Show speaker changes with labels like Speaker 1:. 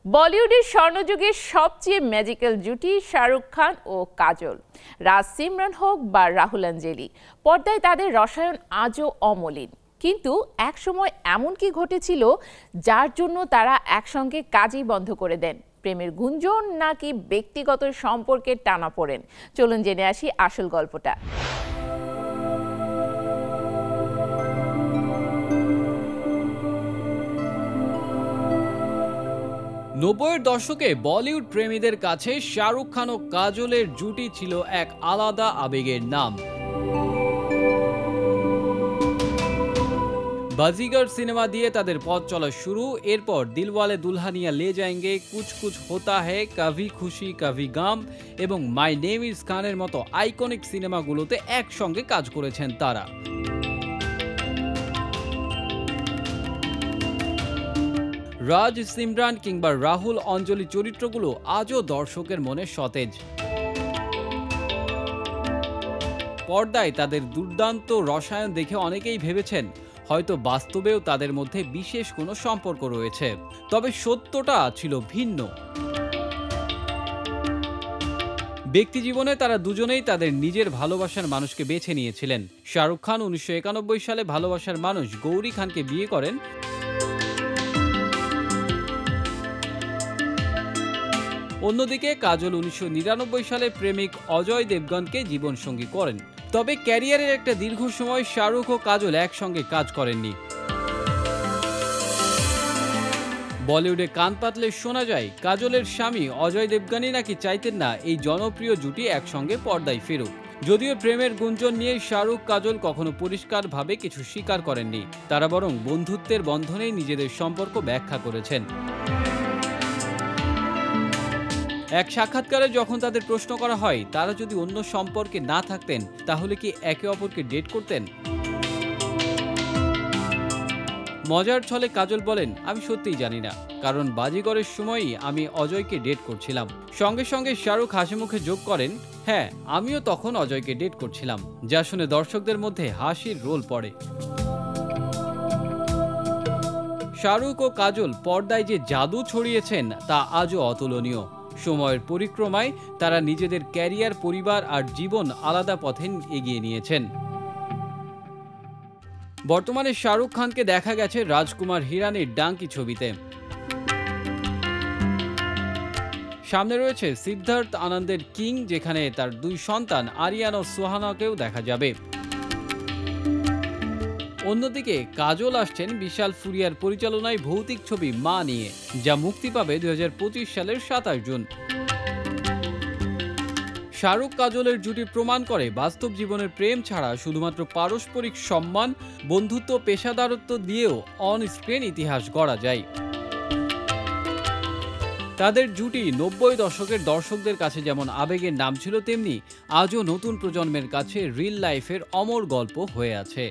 Speaker 1: বলিউডের স্বর্ণযুগের সবচেয়ে ম্যাজিক্যাল জুটি শাহরুখ খান ও কাজল। রাজ সিমরান হোক বা রাহুল আঞ্জলি, পর্দায় তাদের রসায়ন আজও অমলিন। কিন্তু একসময় এমন কি ঘটেছিল যার জন্য তারা একসঙ্গে কাজই বন্ধ করে দেন? প্রেমের গুঞ্জন নাকি ব্যক্তিগত সম্পর্কের টানাপোড়েন? চলুন জেনে আসি আসল গল্পটা।
Speaker 2: 90-এর দশকে বলিউড প্রেমীদের কাছে শাহরুখ খান ও কাজলের জুটি ছিল এক আলাদা আবেগের নাম। বাজিগর সিনেমা দিয়ে তাদের পথ চলা শুরু, এরপর দিলওয়ালে দুলহানিয়া লে যায়েঙ্গে, কুছ কুছ হোতা হ্যায়, কভি খুশি কভি গম এবং মাই নেম ইজ খানের মতো আইকনিক সিনেমাগুলোতে একসঙ্গে কাজ করেছেন তারা। রাজ, সিমরান কিংবা রাহুল, অঞ্জলি চরিত্রগুলো আজও দর্শকের মনে সতেজ। পর্দায় তাদের দুর্দান্ত রসায়ন দেখে অনেকেই ভেবেছেন হয়তো বাস্তবেও তাদের মধ্যে বিশেষ কোনো সম্পর্ক রয়েছে। তবে সত্যটা ছিল ভিন্ন। ব্যক্তিজীবনে তারা দুজনেই তাদের নিজের ভালোবাসার মানুষকে বেছে নিয়েছিলেন। শাহরুখ খান 1991 সালে ভালোবাসার মানুষ গৌরী খানকে বিয়ে করেন। অন্যদিকে কাজল 1999 সালে প্রেমিক অজয় দেবগনকে জীবনসঙ্গী করেন। তবে ক্যারিয়ারের একটা দীর্ঘ সময় শাহরুখ ও কাজল একসঙ্গে কাজ করেননি। বলিউডে কান পাতলে শোনা যায় কাজলের স্বামী অজয় দেবগনই নাকি চাইতেন না এই জনপ্রিয় জুটি একসঙ্গে পর্দায় ফেরুক। যদিও প্রেমের গুঞ্জন নিয়ে শাহরুখ কাজল কখনো পরিষ্কারভাবে কিছু স্বীকার করেননি, তারা বরং বন্ধুত্বের বন্ধনেই নিজেদের সম্পর্ক ব্যাখ্যা করেছেন। এক সাক্ষাৎকারে যখন তাদের প্রশ্ন করা হয় তারা যদি অন্য সম্পর্কে না থাকতেন তাহলে কি একে অপরকে ডেট করতেন, মজার ছলে কাজল বলেন, আমি সত্যিই জানি না, কারণ বাজিগরের সময়ই আমি অজয়কে ডেট করছিলাম। সঙ্গে সঙ্গে শাহরুখ হাসি মুখে যোগ করেন, হ্যাঁ আমিও তখন অজয়কে ডেট করছিলাম, যা শুনে দর্শকদের মধ্যে হাসির রোল পড়ে। শাহরুখ ও কাজল পর্দায় যে জাদু ছড়িয়েছেন তা আজও অতুলনীয়। সময়ের পরিক্রমায় তারা নিজেদের ক্যারিয়ার, পরিবার আর জীবন আলাদা পথে এগিয়ে নিয়েছেন। বর্তমানে শাহরুখ খানকে দেখা গেছে রাজকুমার হিরানির ডাঙ্কি ছবিতে। সামনে রয়েছে সিদ্ধার্থ আনন্দের কিং, যেখানে তার দুই সন্তান আরিয়ান ও সোহানাকেও দেখা যাবে। অন্যদিকে কাজল আসছেন বিশাল ফুরিয়ার পরিচালনায় ভৌতিক ছবি মা নিয়ে, যা মুক্তি পাবে 2025 সালের 27 জুন। শাহরুখ কাজলের জুটি প্রমাণ করে বাস্তব জীবনের প্রেম ছাড়া শুধুমাত্র পারস্পরিক সম্মান, বন্ধুত্ব, পেশাদারত্ব দিয়েও অন স্ক্রিন ইতিহাস গড়া যায়। তাদের জুটি 90 দশকের দর্শকদের কাছে যেমন আবেগের নাম ছিল, তেমনি আজও নতুন প্রজন্মের কাছে রিল লাইফের অমর গল্প হয়ে আছে।